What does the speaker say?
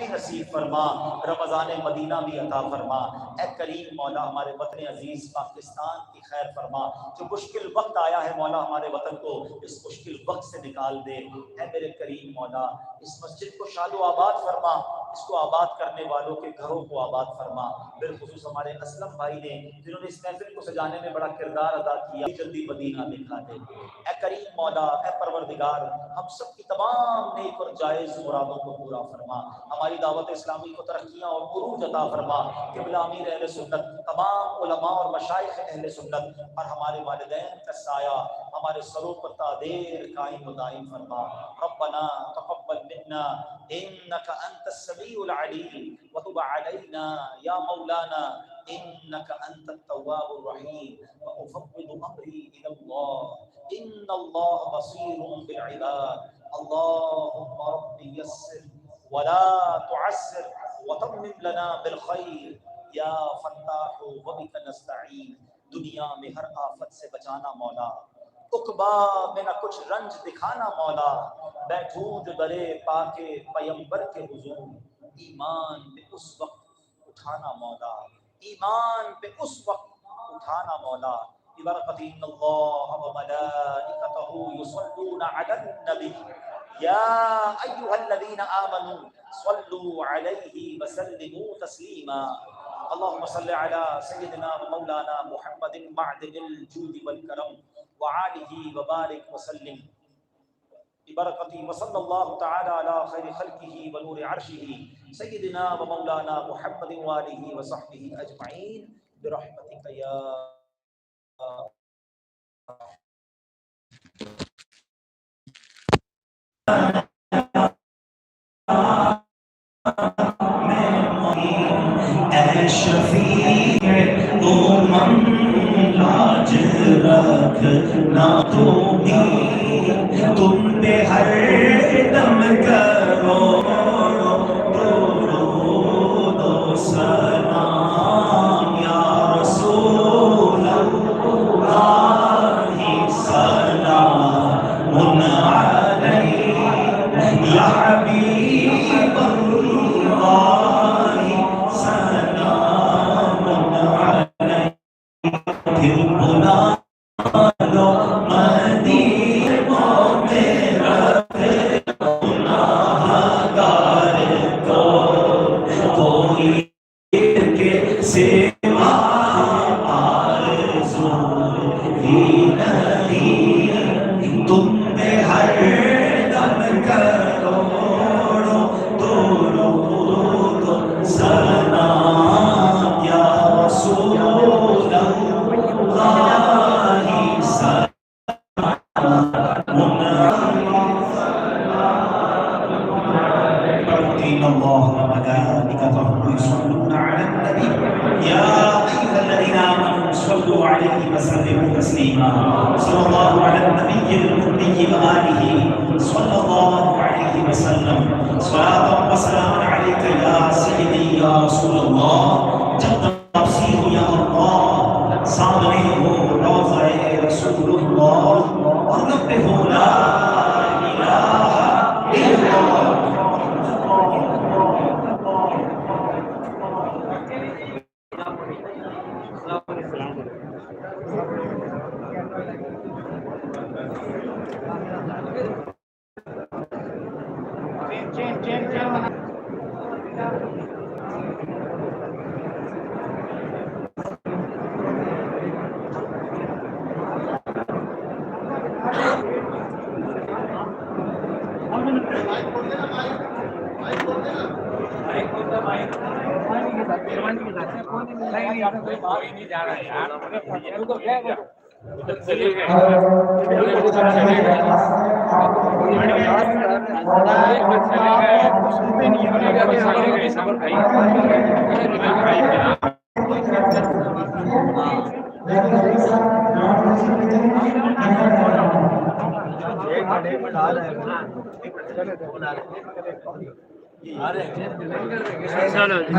भी नसीब फरमा, रमज़ान मदीना भी अता फरमा। ए करीम मौला हमारे वतन अजीज़ पाकिस्तान की खैर फरमा। जो मुश्किल वक्त आया है मौला हमारे वतन को इस मुश्किल वक्त से निकाल दे। ए मेरे करीम मौला इस मस्जिद को शालो आबाद फरमा, इसको आबाद करने वालों के घरों को आबाद फरमा। बिलखुसूस हमारे असलम भाई ने जिन्होंने इस महफिल को सजाने में बड़ा किरदार अदा किया, जल्दी मदीना दिखा दे। ए करीम मौला, ए परवरदिगार, हम सब की तमाम नेक और जायज़ मुरादों को पूरा फरमा। हमारी दावत इस्लामी को तरक्कियाँ और उरूज अता फरमा। क़िबला अमीर अहले सुन्नत, तमाम उलमा और मशाइख अहले सुन्नत और हमारे वालिदैन का साया हमारे सरों पर तादेर कायम व दायम फरमा। रब्बना तक़ब्बल मिन्ना इन्नका अंतस समीउल अलीम व तुब अलैना या मौलाना इन्नका अंतत तव्वाबुर रहीम व उफ़व्विदु अम्री इलल्लाह इन्नल्लाह बसीरुम बिल इबाद। अल्लाहुम्मा रब्बी यस्सिर वला तुअस्सिर व तम्मिम लना बिल खैर या फत्ताहु व बिका नस्तईन। दुनिया में हर आफत से बचाना मौला, उक़बा में न कुछ रंज दिखाना मौला। बैठूं जो दरे पाके पैगंबर के हुजूर, ईमान पे उस वक्त उठाना मौला, ईमान पे उस वक्त उठाना मौला। बिबरकति इन्नल्लाह व मलाइकतहु युसल्लूना अलन नबी या अय्युहल्लज़ीना आमनू सल्लू अलैहि व सल्लिमू तस्लीमा। अल्लाहुम्मा सल्लि अला सय्यिदिना व मौलाना मुहम्मदिन मअदिनिल जूदि वल करम व आलिहि व बारिक व सल्लिम बिबरकति व सल्लल्लाहु तआला अला खैरि खल्किही व नूरि अर्शिही सय्यिदिना व मौलाना मुहम्मदिन व आलिहि व सहबिही अजमईन बिरहमतिका या लाज रखना तुम पे हर दम करो दो सलाम या रसूल अल्लाह सलामुन अलैका या हबीब अल्लाह सलामुन अलैका। फिर बुला लो मदीना में रखे गुनाहगार को, कोई के सिवा आरज़ू ही नहीं। तुम पे हर दम करोड़ों दुरूद सलाम या रसूल सामने हो रोज़ाए रसूलुल्लाह और रब्बे हो ला इलाहा इल्लल्लाह। नहीं जा रहा है यार, चलो